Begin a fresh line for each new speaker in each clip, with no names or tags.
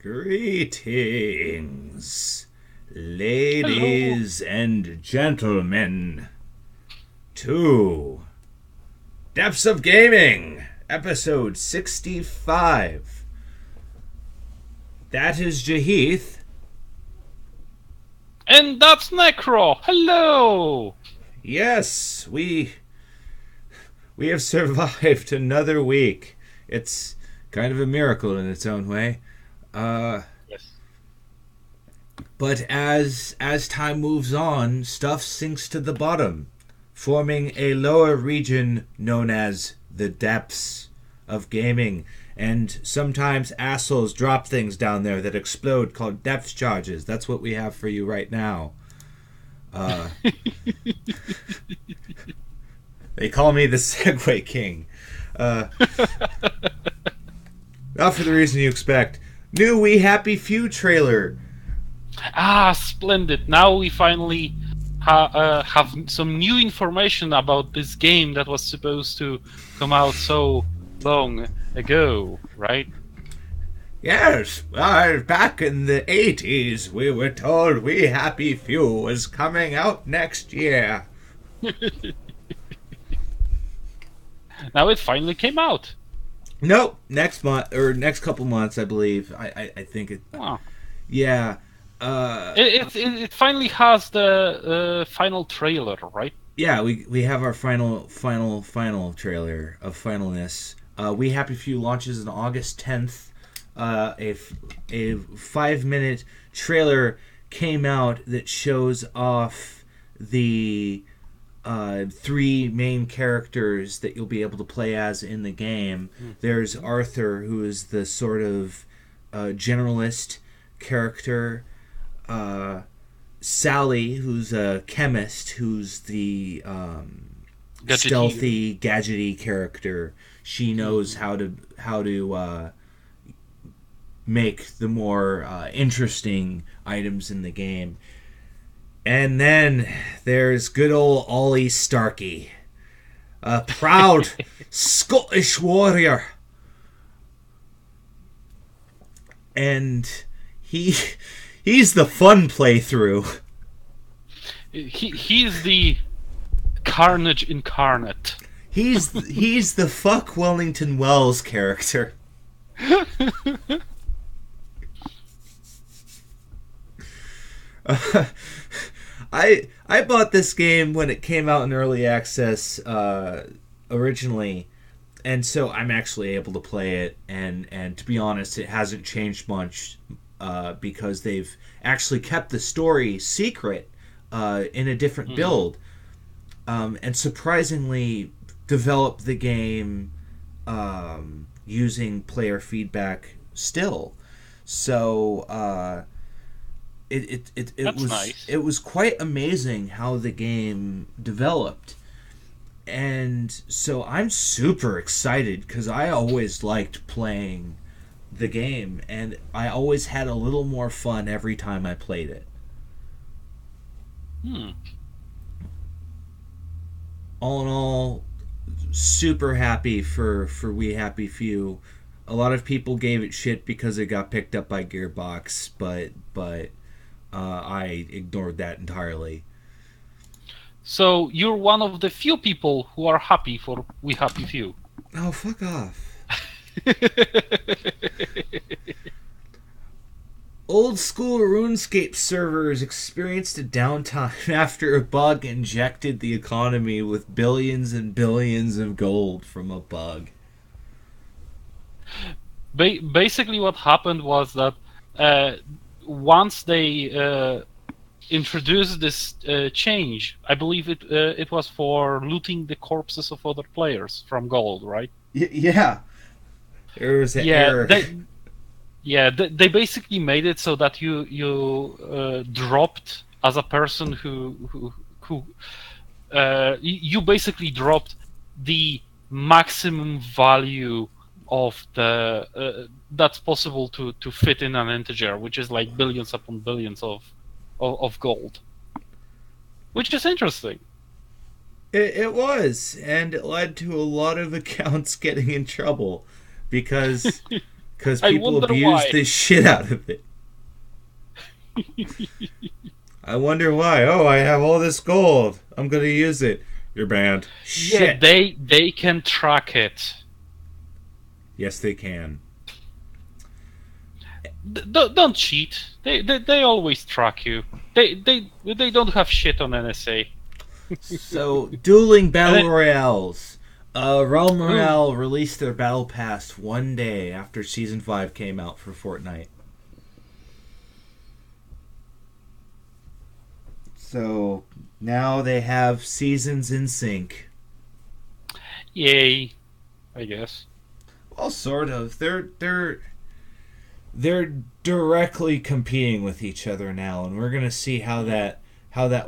Greetings,
Hello.
ladies and gentlemen, to Depths of Gaming, episode 65. That is Jahith.
And that's Necro. Hello.
Yes, we have survived another week. It's kind of a miracle in its own way.
Yes.
But as time moves on, stuff sinks to the bottom, forming a lower region known as the depths of gaming. And sometimes assholes drop things down there that explode called depth charges. That's what we have for you right now. They call me the Segway King. Not for the reason you expect. New We Happy Few trailer.
Splendid. Now we finally have some new information about this game that was supposed to come out so long ago, right?
Yes, back in the 80s, we were told We Happy Few was coming out next year.
Now it finally came out.
Nope, next month, or next couple months, I believe. I think it.
Oh.
Yeah.
It finally has the final trailer, right?
Yeah, we have our final trailer of finalness. We Happy Few launches on August 10th. A 5-minute trailer came out that shows off the 3 main characters that you'll be able to play as in the game. There's Arthur, who is the sort of generalist character. Sally, who's a chemist, who's the stealthy, gadgety character. She knows how to make the more interesting items in the game. And then there's good old Ollie Starkey, a proud Scottish warrior. And he's the fun playthrough.
He's the Carnage incarnate.
He's the fuck Wellington Wells character. I bought this game when it came out in early access originally, and so I'm actually able to play it. And to be honest, it hasn't changed much because they've actually kept the story secret in a different build, and surprisingly developed the game using player feedback still. So it was
nice.
It was quite amazing how the game developed, and so I'm super excited because I always liked playing the game, and I always had a little more fun every time I played it. All in all, super happy for We Happy Few. A lot of people gave it shit because it got picked up by Gearbox, but I ignored that entirely.
So you're one of the few people who are happy for We Happy Few.
Oh, fuck off. Old school RuneScape servers experienced a downtime after a bug injected the economy with billions and billions of gold from a bug.
Basically, what happened was that once they introduced this change, I believe it was for looting the corpses of other players from gold, right?
Yeah. There was an error.
They basically made it so that you dropped as a person who you basically dropped the maximum value of the that's possible to fit in an integer, which is like billions upon billions of gold, which is interesting.
It was, and it led to a lot of accounts getting in trouble because Because
I
people
wonder
abuse
why.
the shit out of it. I wonder why. Oh, I have all this gold. I'm gonna use it. You're banned.
Yeah,
Shit.
they can track it.
Yes, they can.
Don't cheat. They always track you. They don't have shit on NSA.
So, dueling
And
battle royales. Realm
ooh,
Royale released their battle pass one day after Season 5 came out for Fortnite. So, now they have seasons in sync.
yay, I guess.
Well, sort of. They're directly competing with each other now, and we're gonna see how that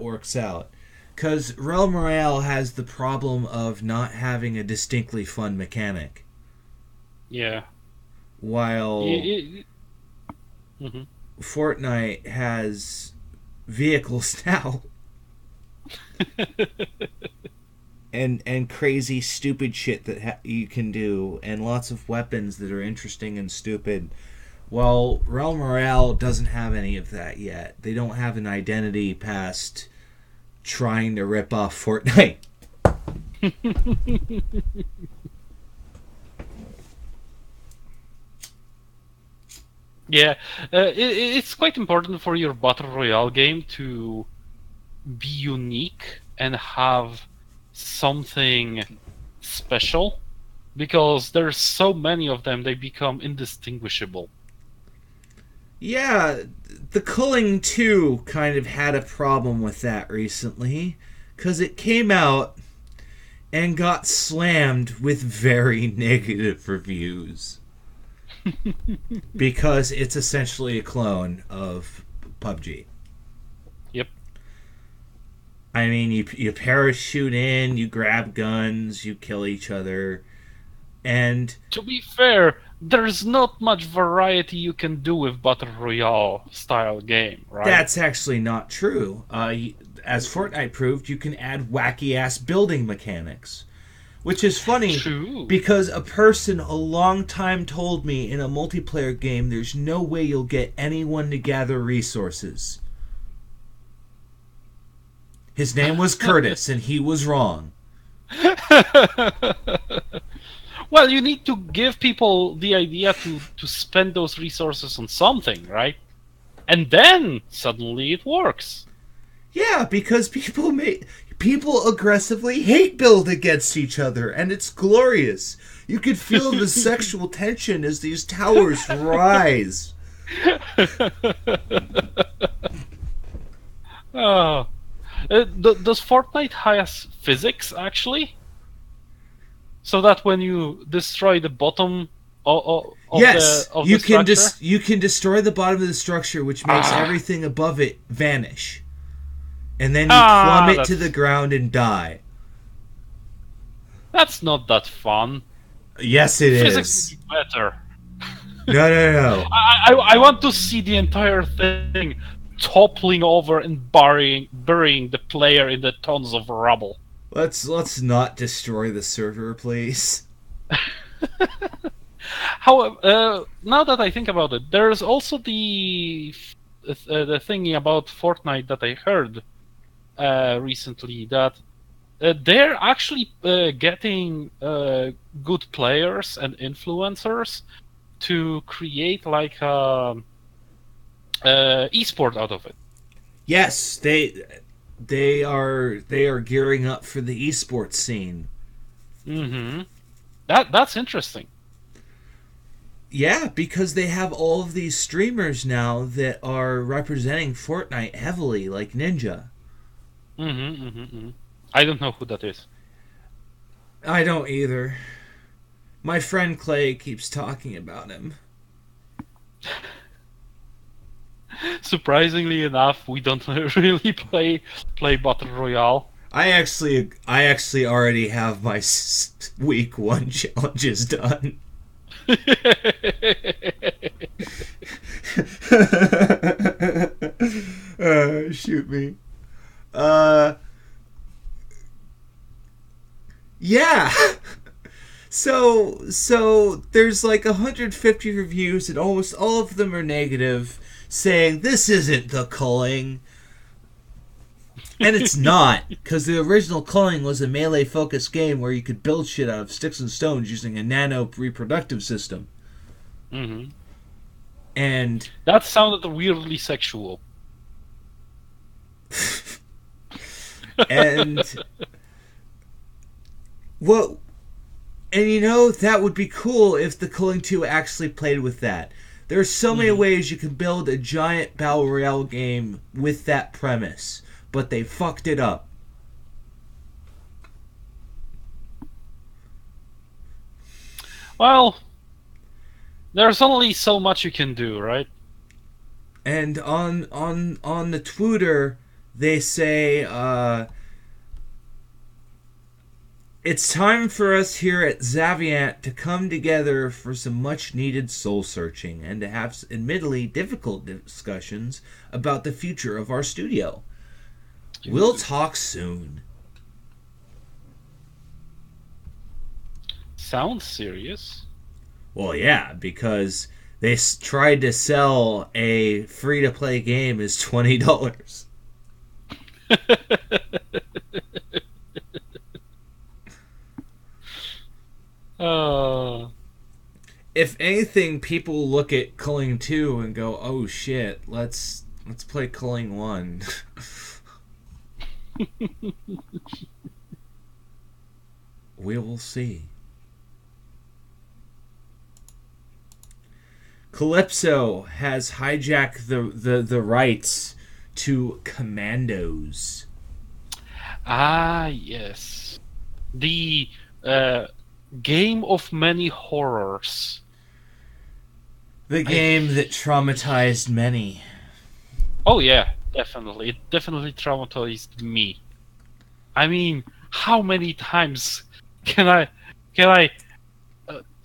works out. Because Realm Royale has the problem of not having a distinctly fun mechanic,
Yeah.
while
Mm-hmm.
Fortnite has vehicles now and crazy stupid shit that you can do, and lots of weapons that are interesting and stupid. Well, Realm Royale doesn't have any of that yet. They don't have an identity past trying to rip off Fortnite.
Yeah, it's quite important for your battle royale game to be unique and have something special, because there's so many of them they become indistinguishable.
Yeah, the Culling 2 kind of had a problem with that recently, because it came out and got slammed with very negative reviews. Because it's essentially a clone of PUBG.
Yep.
I mean, you parachute in, you grab guns, you kill each other, and
To be fair, there's not much variety you can do with battle royale style game, right?
that's actually not true. As Fortnite proved, you can add wacky ass building mechanics. Which is funny
True.
because a person a long time told me in a multiplayer game there's no way you'll get anyone to gather resources. His name was Curtis and he was wrong.
Well, you need to give people the idea to spend those resources on something, right? And then suddenly it works.
Yeah, because people aggressively hate build against each other and it's glorious. You could feel the sexual tension as these towers rise.
Oh. Does Fortnite has physics actually? So that when you destroy the bottom
Yes,
of the structure,
you can destroy the bottom of the structure, which makes everything above it vanish, and then you plummet to the ground and die.
that's not that fun.
Yes, it
Physics
is.
would be better.
No.
I want to see the entire thing toppling over and burying the player in the tons of rubble.
Let's not destroy the server, please.
However, now that I think about it, there's also the thingy about Fortnite that I heard recently, that they're actually getting good players and influencers to create like esport out of it.
Yes, they are gearing up for the esports scene.
Mm-hmm. That's interesting.
Yeah, because they have all of these streamers now that are representing Fortnite heavily, like Ninja.
I don't know who that is.
I don't either. My friend Clay keeps talking about him.
Surprisingly enough, we don't really play battle royale.
I actually already have my week 1 challenges done. Shoot me. Yeah. So there's like 150 reviews, and almost all of them are negative, saying this isn't the culling. And it's not, because the original Culling was a melee-focused game where you could build shit out of sticks and stones using a nano reproductive system.
Mm-hmm.
And
that sounded weirdly sexual.
And well, and you know, that would be cool if the Culling 2 actually played with that. There's so many ways you can build a giant battle royale game with that premise, but they fucked it up.
Well, there's only so much you can do, right?
And on the Twitter, they say, it's time for us here at Xaviant to come together for some much-needed soul-searching and to have admittedly difficult discussions about the future of our studio. We'll talk soon.
Sounds serious.
Well, yeah, because they tried to sell a free-to-play game as $20. If anything, people look at Culling 2 and go, "Oh shit, let's play Culling 1." We will see. Kalypso has hijacked the rights to Commandos.
Ah, yes. The game of many horrors.
The game that traumatized many.
Oh yeah, definitely. It definitely traumatized me. I mean, how many times can I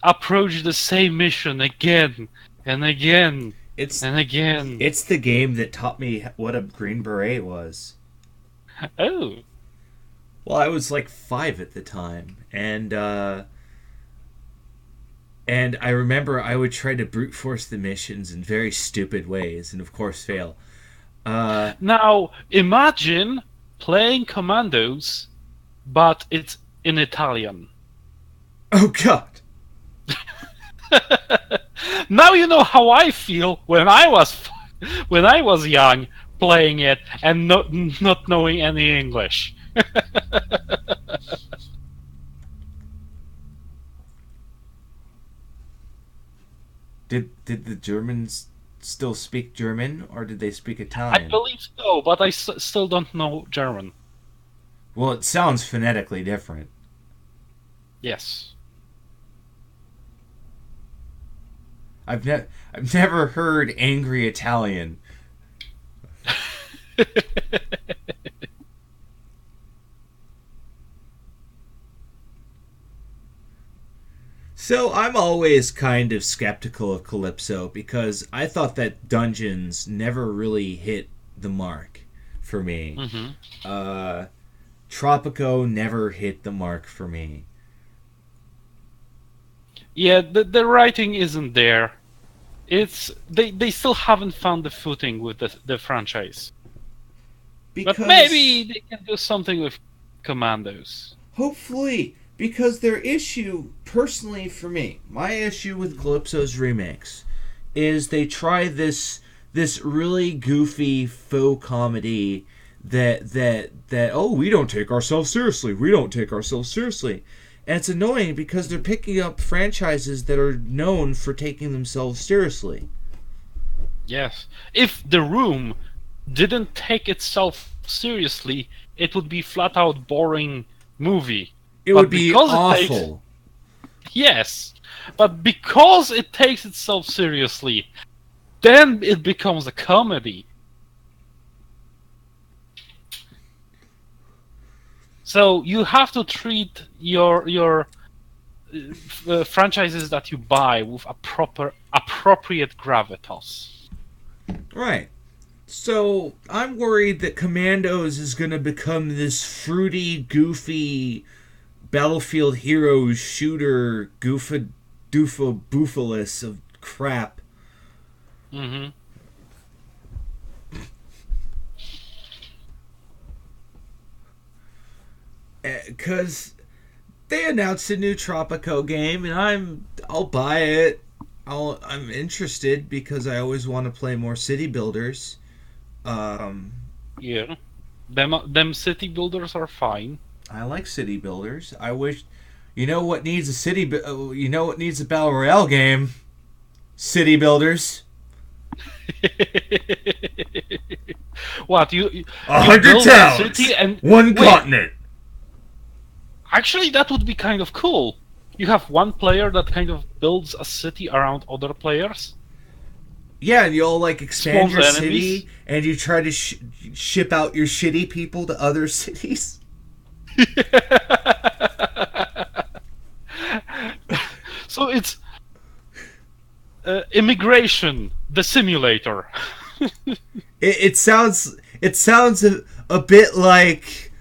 approach the same mission again and again and again?
It's the game that taught me what a Green Beret was.
Oh.
Well, I was like 5 at the time, and I remember I would try to brute force the missions in very stupid ways, and of course fail.
Now, imagine playing Commandos, but it's in Italian.
Oh God!
Now you know how I feel when I was young playing it and not knowing any English.
Did the Germans still speak German, or did they speak Italian?
I believe so, but I still don't know German.
Well, it sounds phonetically different.
Yes.
I've never heard angry Italian. So I'm always kind of skeptical of Kalypso because I thought that Dungeons never really hit the mark for me.
Mm-hmm.
Tropico never hit the mark for me.
Yeah, the writing isn't there. It's they still haven't found the footing with the franchise.
Because
but maybe they can do something with Commandos.
Hopefully, because their issue, personally for me, my issue with Kalypso's remakes is they try this really goofy faux comedy that oh, we don't take ourselves seriously. We don't take ourselves seriously. And it's annoying because they're picking up franchises that are known for taking themselves seriously.
Yes. If The Room didn't take itself seriously, it would be flat out boring movie.
It would be awful.
Yes. But because it takes itself seriously, then it becomes a comedy. So you have to treat your franchises that you buy with appropriate gravitas.
Right. So I'm worried that Commandos is going to become this fruity, goofy Battlefield Heroes shooter goofa doofa boofalus of crap.
Mm-hmm.
Because they announced a new Tropico game, and I'll buy it. I'm interested because I always want to play more city builders.
Yeah, them city builders are fine.
I like city builders. I wish, you know what needs a you know what needs a battle royale game? City builders.
What you
100
build a
towns,
city and
one
wait,
continent.
actually, that would be kind of cool. You have one player that kind of builds a city around other players.
Yeah, and you all like expand
Spawns
your
enemies.
city, and you try to ship out your shitty people to other cities.
So it's immigration, the simulator.
It sounds a bit like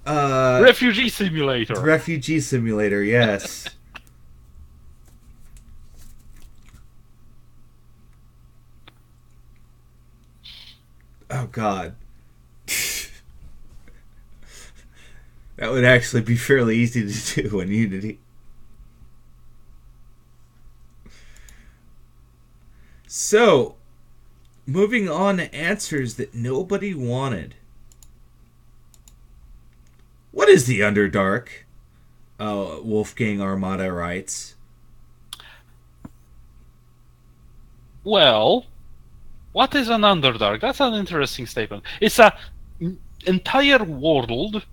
Refugee simulator.
Refugee Simulator. Yes. Oh God. That would actually be fairly easy to do in Unity. So, moving on to answers that nobody wanted. What is the Underdark? Wolfgang Armada writes.
Well, what is an Underdark? That's an interesting statement. It's a entire world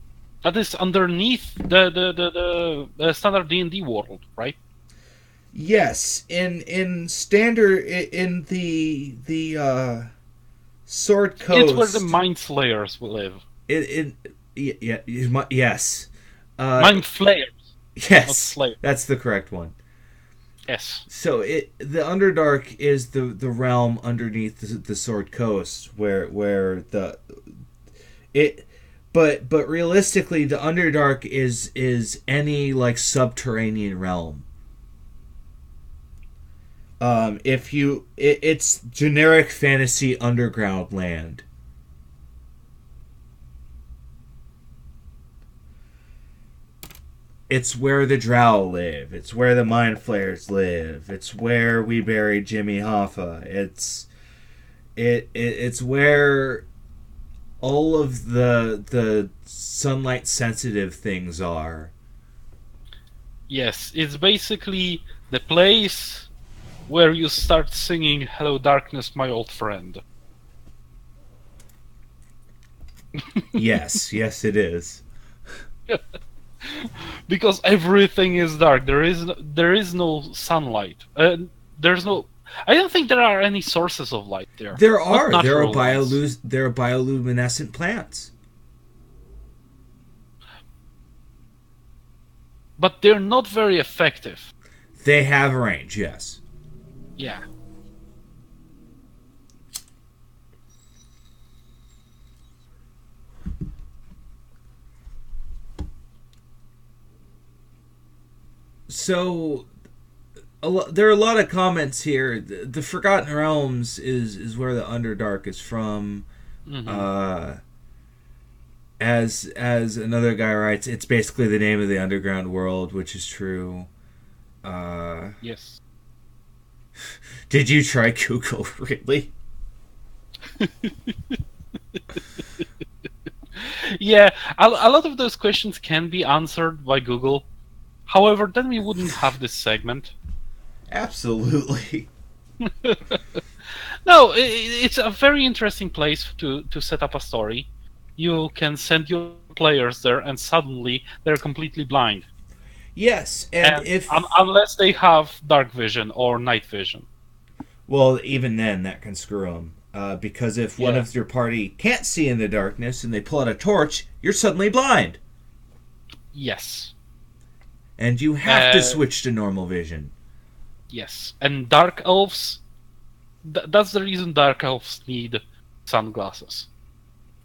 that is underneath the standard D&D world, right?
Yes, in standard in the Sword Coast.
It's where the Mind Slayers will live.
Yes.
Mind Flayers.
Yes,
Slayer.
that's the correct one.
Yes.
So the Underdark is the realm underneath the Sword Coast where but realistically the Underdark is any like subterranean realm. It's generic fantasy underground land. It's where the Drow live. It's where the Mind Flayers live. It's where we buried Jimmy Hoffa. It's where all of the sunlight sensitive things are.
Yes, it's basically the place where you start singing "Hello, Darkness, my old friend."
Yes, it is.
Because everything is dark. There is no sunlight. There's no. I don't think there are any sources of light there.
There are
natural ones.
there are bioluminescent plants.
But they're not very effective.
They have range, yes.
Yeah.
So there are a lot of comments here. The Forgotten Realms is where the Underdark is from.
Mm-hmm.
As another guy writes, it's basically the name of the underground world, which is true.
Yes.
Did you try Google, really?
Yeah, a lot of those questions can be answered by Google. However, then we wouldn't have this segment.
Absolutely.
No, it's a very interesting place to set up a story. You can send your players there, and suddenly they're completely blind.
Yes, and if
unless they have dark vision or night vision.
Well, even then, that can screw them. Because if one of your party can't see in the darkness and they pull out a torch, you're suddenly blind.
Yes.
And you have to switch to normal vision.
Yes. And dark elves, that's the reason dark elves need sunglasses,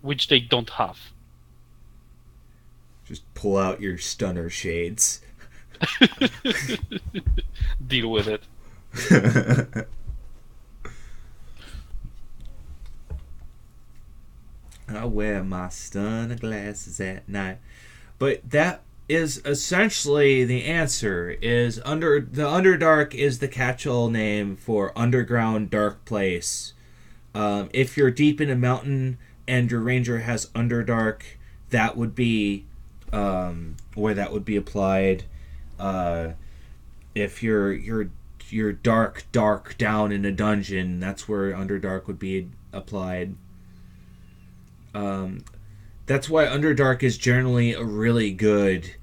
which they don't have.
Just pull out your stunner shades.
Deal with it.
I wear my stunner glasses at night. But that is essentially the answer. Is under the Underdark is the catch-all name for underground dark place. If you're deep in a mountain and your ranger has Underdark, that would be where that would be applied. If you're dark down in a dungeon, that's where Underdark would be applied. That's why Underdark is generally a really good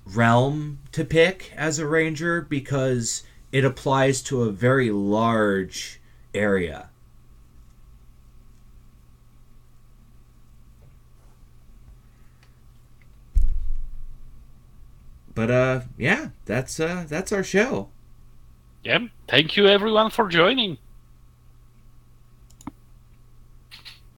realm to pick as a ranger, because it applies to a very large area. But yeah, that's our show.
Yeah. Thank you everyone for joining.